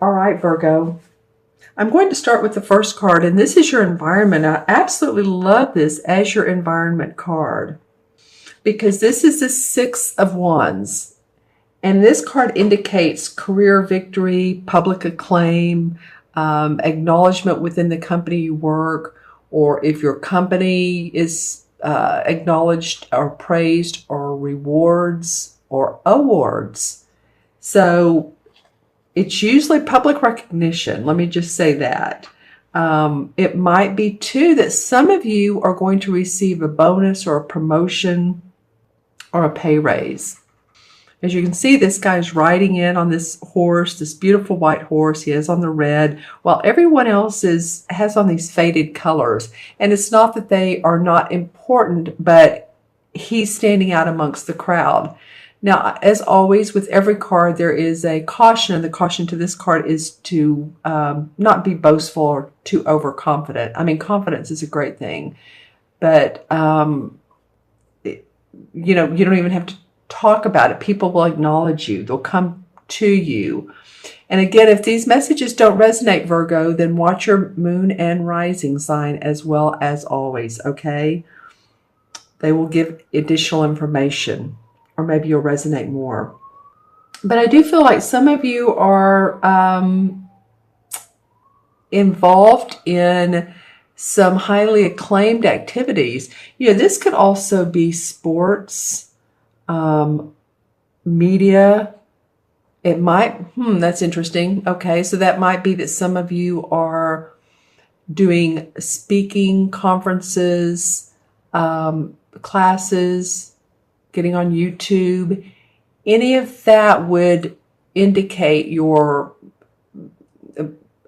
All right, Virgo. I'm going to start with the first card, and this is your environment. I absolutely love this as your environment card because this is the Six of Wands. And this card indicates career victory, public acclaim, acknowledgement within the company you work, or if your company is acknowledged or praised, or rewards or awards. So it's usually public recognition. Let me just say that. It might be too that some of you are going to receive a bonus or a promotion or a pay raise. As you can see, this guy's riding in on this horse, this beautiful white horse. He has on the red, while everyone else has on these faded colors. And it's not that they are not important, but he's standing out amongst the crowd. Now, as always, with every card, there is a caution, and the caution to this card is to not be boastful or too overconfident. I mean, confidence is a great thing, but you don't even have to talk about it. People will acknowledge you. They'll come to you. And again, if these messages don't resonate, Virgo, then watch your moon and rising sign as well as always, okay? They will give additional information, or maybe you'll resonate more. But I do feel like some of you are involved in some highly acclaimed activities. This could also be sports, media. It might, that's interesting. Okay, so that might be that some of you are doing speaking conferences, classes, getting on YouTube. Any of that would indicate your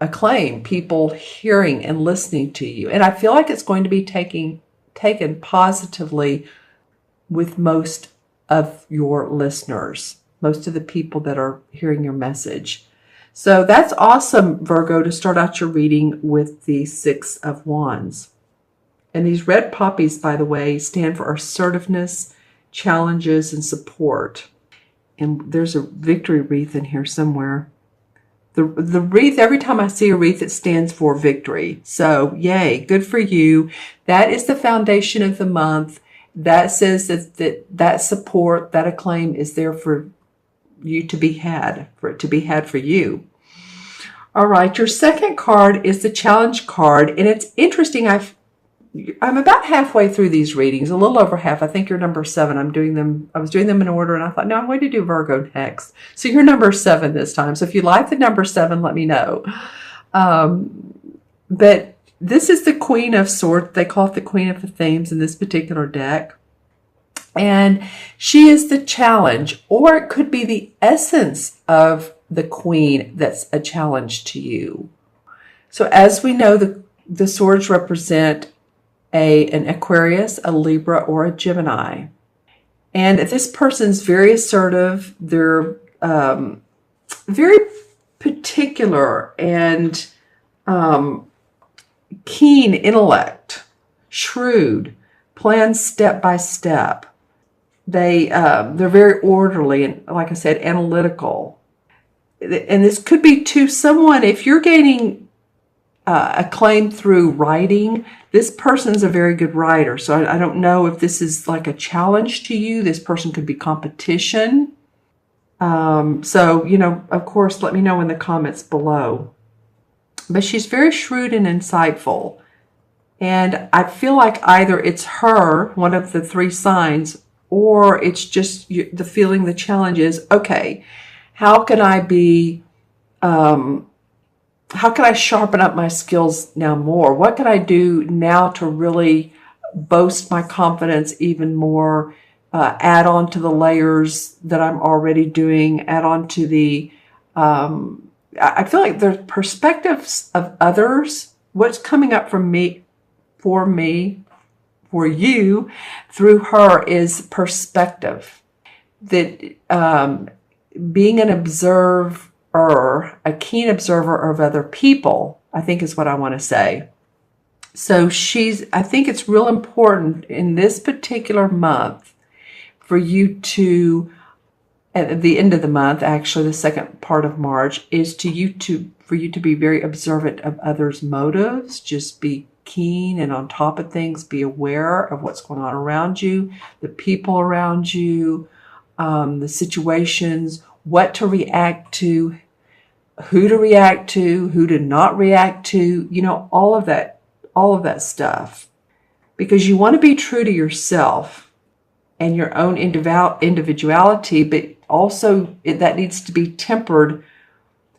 acclaim, people hearing and listening to you. And I feel like it's going to be taken positively with most of your listeners, most of the people that are hearing your message. So that's awesome, Virgo, to start out your reading with the Six of Wands. And these red poppies, by the way, stand for assertiveness, challenges, and support. And there's a victory wreath in here somewhere. The wreath, every time I see a wreath, it stands for victory. So yay, good for you. That is the foundation of the month. That says that support, that acclaim is there for you to be had, for it to be had for you. All right, your second card is the challenge card, and it's interesting. I'm about halfway through these readings, a little over half. I think you're number 7. I was doing them in order, and I thought, no, I'm going to do Virgo next. So you're number 7 this time. So if you like the number 7, let me know. But this is the Queen of Swords. They call it the Queen of the Themes in this particular deck. And she is the challenge, or it could be the essence of the Queen that's a challenge to you. So as we know, the swords represent an Aquarius, a Libra, or a Gemini. And this person's very assertive. They're very particular and keen intellect, shrewd, plans step by step. They're very orderly and, like I said, analytical. And this could be to someone, if you're gaining acclaim through writing, this person's a very good writer. So I don't know if this is like a challenge to you. This person could be competition. So, of course, let me know in the comments below. But she's very shrewd and insightful. And I feel like either it's her, one of the 3 signs, or it's just the feeling, the challenge is, okay, how can I sharpen up my skills now more? What can I do now to really boast my confidence even more, add on to the layers that I'm already doing, add on to the, I feel like the perspectives of others, what's coming up from me, for you, through her is perspective. That being an observer, a keen observer of other people, I think is what I want to say. So I think it's real important in this particular month for you to at the end of the month, actually the second part of March, is for you to be very observant of others' motives. Just be keen and on top of things. Be aware of what's going on around you, the people around you, the situations, what to react to, who to not react to, all of that stuff. Because you want to be true to yourself and your own individuality, but also that needs to be tempered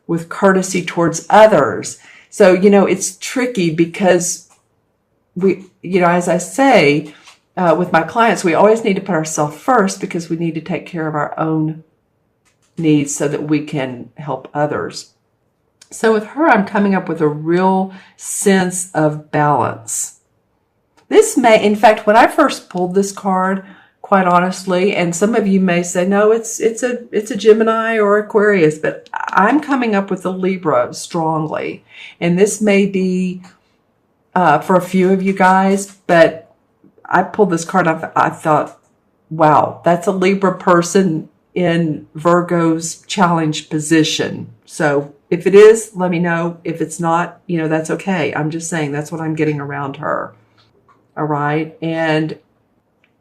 with courtesy towards others. So, it's tricky because as I say, with my clients, we always need to put ourselves first because we need to take care of our own needs so that we can help others. So with her, I'm coming up with a real sense of balance. This may, in fact, when I first pulled this card, quite honestly, and some of you may say, no, it's a Gemini or Aquarius, but I'm coming up with a Libra strongly. And this may be for a few of you guys, but I pulled this card up. I thought, wow, that's a Libra person in Virgo's challenged position. So if it is, let me know. If it's not, that's okay. I'm just saying that's what I'm getting around her. All right. And,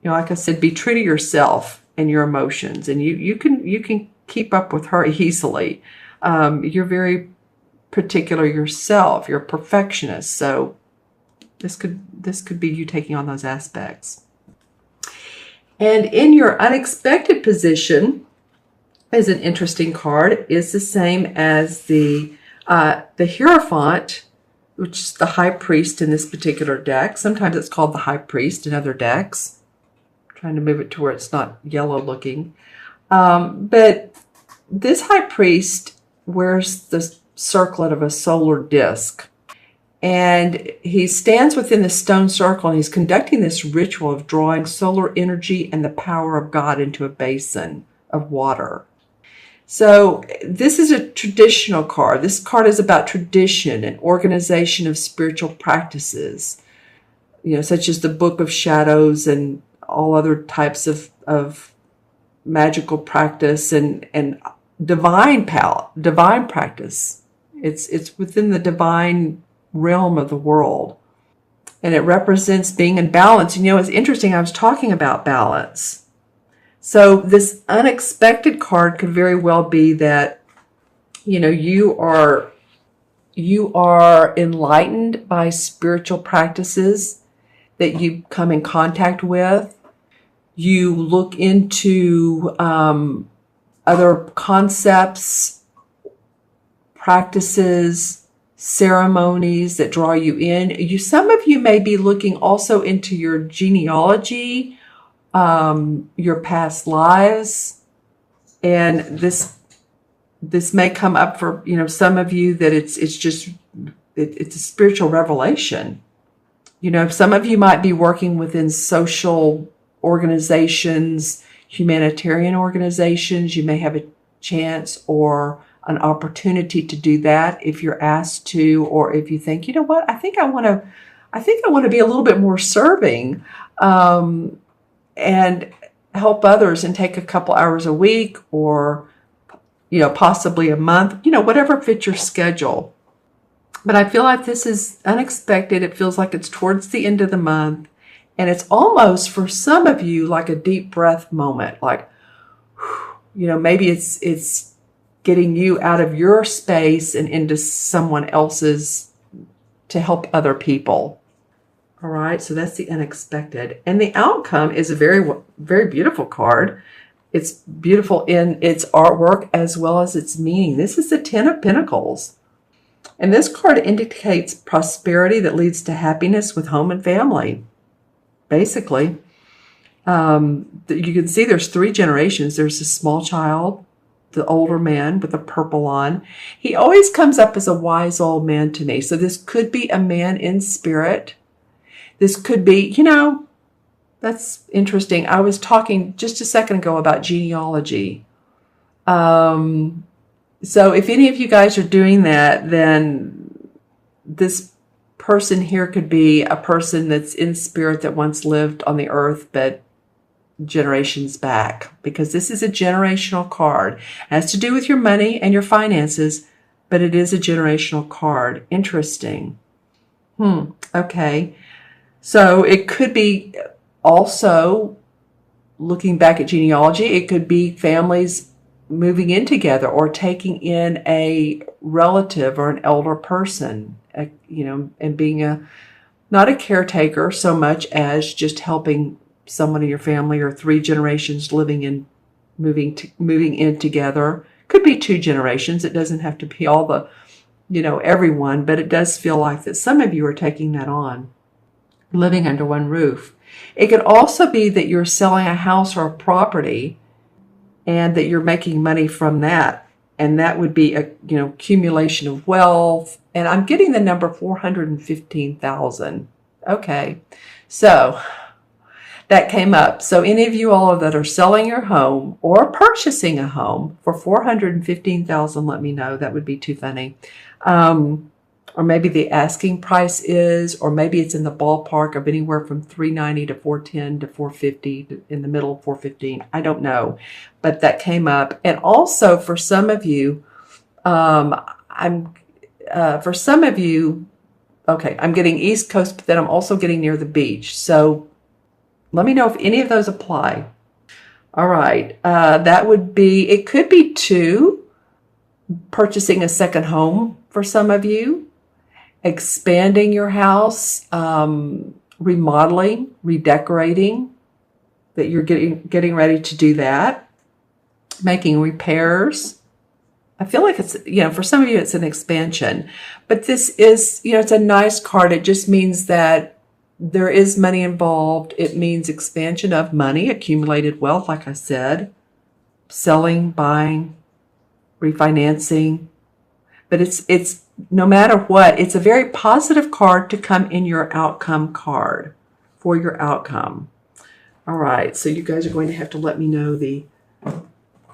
like I said, be true to yourself and your emotions, and you can keep up with her easily. You're very particular yourself. You're a perfectionist. So this could be you taking on those aspects. And in your unexpected position is an interesting card. It's the same as the Hierophant, which is the High Priest in this particular deck. Sometimes it's called the High Priest in other decks. I'm trying to move it to where it's not yellow looking. But this High Priest wears the circlet of a solar disc. And he stands within the stone circle, and he's conducting this ritual of drawing solar energy and the power of God into a basin of water. So this is a traditional card. This card is about tradition and organization of spiritual practices, such as the Book of Shadows and all other types of magical practice and divine practice. It's within the divine realm of the world, and it represents being in balance. It's interesting, I was talking about balance. So this unexpected card could very well be that you are enlightened by spiritual practices that you come in contact with. You look into other concepts, practices, ceremonies that draw you in. Some of you may be looking also into your genealogy, your past lives, and this may come up for some of you that it's a spiritual revelation. Some of you might be working within social organizations, humanitarian organizations. You may have a chance or an opportunity to do that if you're asked to, or if you think, I think I want to be a little bit more serving, and help others and take a couple hours a week, or, possibly a month, whatever fits your schedule. But I feel like this is unexpected. It feels like it's towards the end of the month, and it's almost for some of you like a deep breath moment, like, maybe it's getting you out of your space and into someone else's to help other people. All right, so that's the unexpected. And the outcome is a very, very beautiful card. It's beautiful in its artwork as well as its meaning. This is the Ten of Pentacles. And this card indicates prosperity that leads to happiness with home and family, basically. You can see there's 3 generations. There's a small child, the older man with the purple on. He always comes up as a wise old man to me. So this could be a man in spirit. This could be, that's interesting. I was talking just a second ago about genealogy. So if any of you guys are doing that, then this person here could be a person that's in spirit that once lived on the earth, but generations back, because this is a generational card. It has to do with your money and your finances, but it is a generational card. Interesting. Okay. So it could be also looking back at genealogy. It could be families moving in together or taking in a relative or an elder person, and being not a caretaker so much as just helping someone in your family, or 3 generations moving in together. Could be 2 generations. It doesn't have to be all the, everyone, but it does feel like that some of you are taking that on, living under one roof. It could also be that you're selling a house or a property and that you're making money from that. And that would be a, accumulation of wealth. And I'm getting the number 415,000. Okay. So that came up. So any of you all that are selling your home or purchasing a home for 415,000, let me know. That would be too funny. Or maybe the asking price is, or maybe it's in the ballpark of anywhere from 390 to 410 to 450, in the middle of 415. I don't know, but that came up. And also for some of you, I'm getting East Coast, but then I'm also getting near the beach. So let me know if any of those apply. All right. It could be 2, purchasing a second home for some of you, expanding your house, remodeling, redecorating, that you're getting ready to do that, making repairs. I feel like it's, for some of you, it's an expansion, but this is, it's a nice card. It just means that there is money involved. It means expansion of money, accumulated wealth, like I said, selling, buying, refinancing. But it's no matter what, it's a very positive card to come in your outcome card, for your outcome. All right, so you guys are going to have to let me know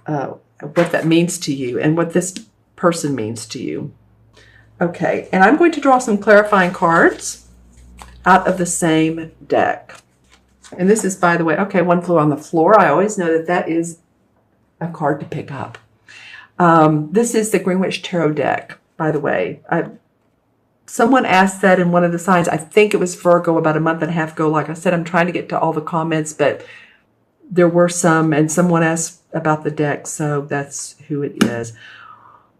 what that means to you and what this person means to you. Okay, and I'm going to draw some clarifying cards out of the same deck. And this is, by the way, okay, one flew on the floor. I always know that is a card to pick up. This is the Greenwich Tarot deck, by the way. Someone asked that in one of the signs. I think it was Virgo about a month and a half ago. Like I said, I'm trying to get to all the comments, but there were some, and someone asked about the deck, so that's who it is.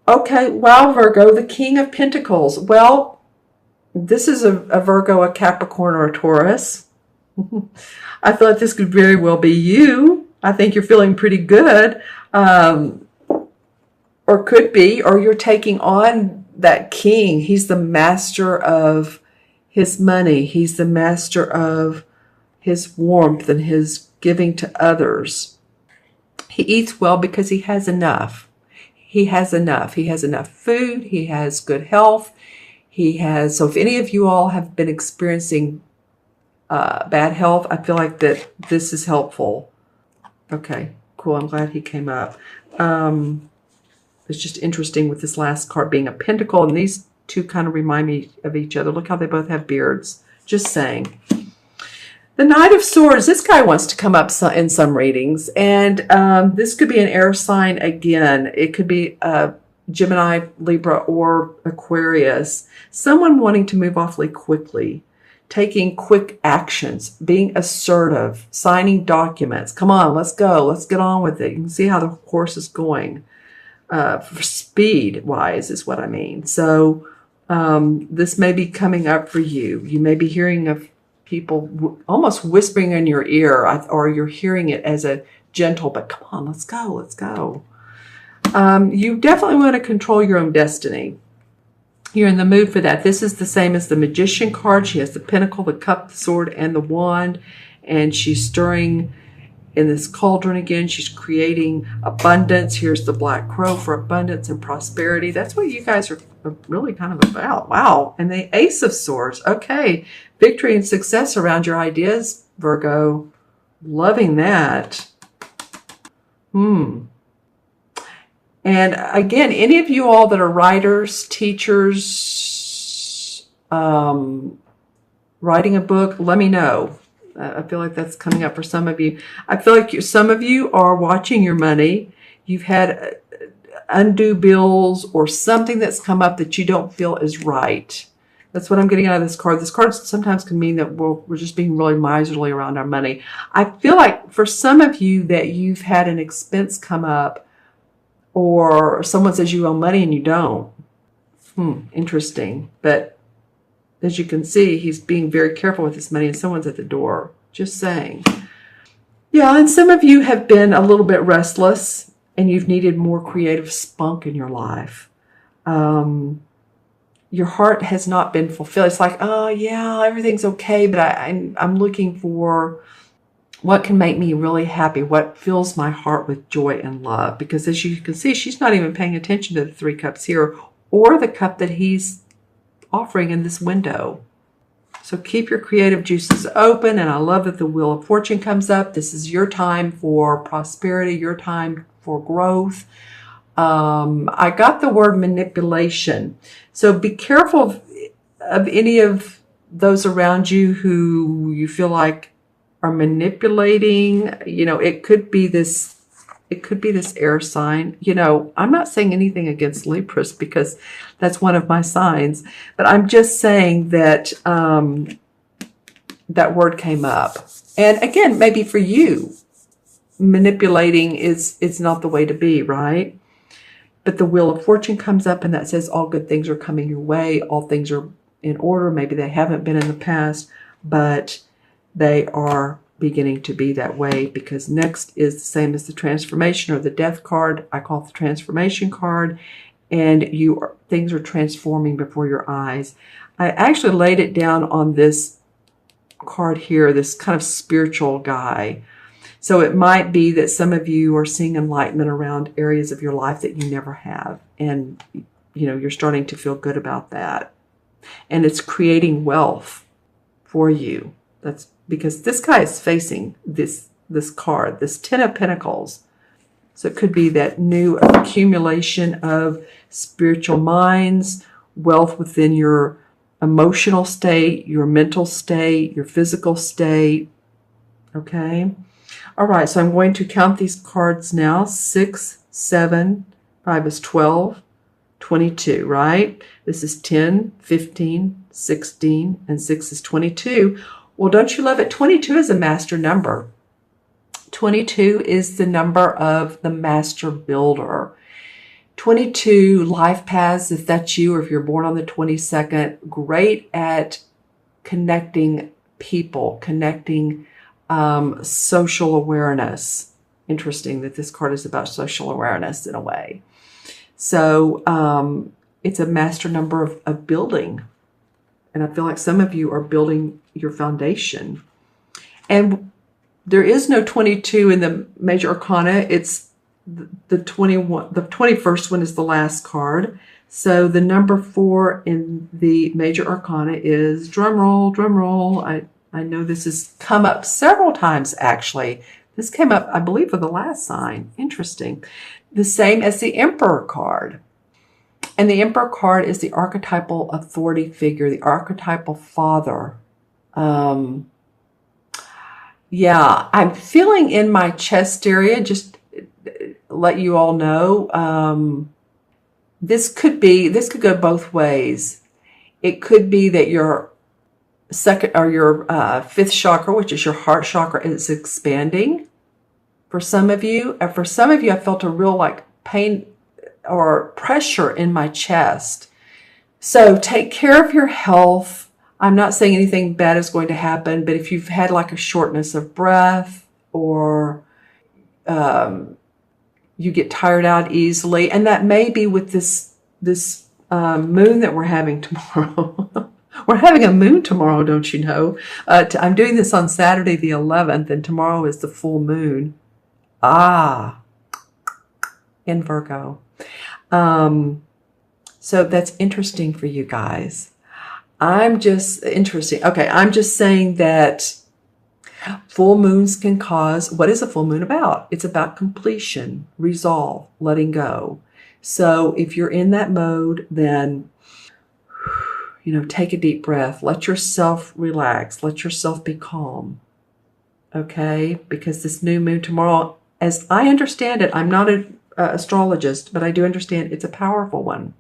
Okay, wow, Virgo, the King of Pentacles. Well, this is a Virgo, a Capricorn, or a Taurus. I feel like this could very well be you. I think you're feeling pretty good. Or could be, or you're taking on that king. He's the master of his money. He's the master of his warmth and his giving to others. He eats well because he has enough. He has enough. He has enough food. He has good health. So if any of you all have been experiencing bad health, I feel like that this is helpful. Okay, cool. I'm glad he came up. It's just interesting with this last card being a pentacle, and these two kind of remind me of each other. Look how they both have beards. Just saying. The Knight of Swords. This guy wants to come up in some readings, and this could be an air sign again. It could be Gemini, Libra, or Aquarius. Someone wanting to move awfully quickly, taking quick actions, being assertive, signing documents. Come on, let's go. Let's get on with it. You can see how the horse is going. For speed wise is what I mean. So this may be coming up for you. You may be hearing of people almost whispering in your ear, or you're hearing it as a gentle, but come on, let's go, let's go. You definitely want to control your own destiny. You're in the mood for that. This is the same as the Magician card. She has the Pentacle, the Cup, the Sword, and the Wand, and she's stirring in this cauldron again. She's creating abundance. Here's the Black Crow for abundance and prosperity. That's what you guys are really kind of about. Wow. And the Ace of Swords. Okay. Victory and success around your ideas, Virgo. Loving that. And again, any of you all that are writers, teachers, writing a book, let me know. I feel like that's coming up for some of you. I feel like some of you are watching your money. You've had undue bills or something that's come up that you don't feel is right. That's what I'm getting out of this card. This card sometimes can mean that we're just being really miserly around our money. I feel like for some of you that you've had an expense come up, or someone says you owe money and you don't. Interesting. But as you can see, he's being very careful with his money and someone's at the door. Just saying. Yeah, and some of you have been a little bit restless and you've needed more creative spunk in your life. Your heart has not been fulfilled. It's like, oh yeah, everything's okay, but I'm looking for what can make me really happy, what fills my heart with joy and love. Because as you can see, she's not even paying attention to the 3 cups here or the cup that he's offering in this window. So keep your creative juices open. And I love that the Wheel of Fortune comes up. This is your time for prosperity, your time for growth. I got the word manipulation. So be careful of any of those around you who you feel like are manipulating. It could be this air sign. I'm not saying anything against Libras because that's one of my signs, but I'm just saying that that word came up. And again, maybe for you, manipulating is not the way to be, right? But the Wheel of Fortune comes up and that says all good things are coming your way. All things are in order. Maybe they haven't been in the past, but they are beginning to be that way, because next is the same as the transformation or the death card. I call it the transformation card, and things are transforming before your eyes. I actually laid it down on this card here, this kind of spiritual guy. So it might be that some of you are seeing enlightenment around areas of your life that you never have. And, you're starting to feel good about that. And it's creating wealth for you. That's because this guy is facing this card, this 10 of Pentacles. So it could be that new accumulation of spiritual minds, wealth within your emotional state, your mental state, your physical state. Okay. All right, so I'm going to count these cards now. 6, 7, 5 is 12, 22, right? This is 10, 15, 16, and 6 is 22. Well, don't you love it? 22 is a master number. 22 is the number of the master builder. 22 life paths, if that's you, or if you're born on the 22nd, great at connecting people, connecting social awareness. Interesting that this card is about social awareness in a way. So it's a master number of building. And I feel like some of you are building your foundation. And there is no 22 in the major arcana. It's the 21. The 21st one is the last card. So the number 4 in the major arcana is, drum roll, drum roll. I know this has come up several times, actually. This came up, I believe, for the last sign. Interesting. The same as the Emperor card. And the Emperor card is the archetypal authority figure, the archetypal father. Yeah, I'm feeling in my chest area, just let you all know, this could go both ways. It could be that your second or your fifth chakra, which is your heart chakra, is expanding for some of you. And for some of you, I felt a real pain or pressure in my chest. So take care of your health. I'm not saying anything bad is going to happen, but if you've had a shortness of breath, or you get tired out easily, and that may be with this moon that we're having tomorrow. We're having a moon tomorrow, don't you know? I'm doing this on Saturday the 11th, and tomorrow is the full moon. In Virgo. So that's interesting for you guys. I'm just saying that full moons can cause, what is a full moon about? It's about completion, resolve, letting go. So if you're in that mode, then, take a deep breath. Let yourself relax. Let yourself be calm. okay? Because this new moon tomorrow, as I understand it, I'm not an astrologist, but I do understand it's a powerful one.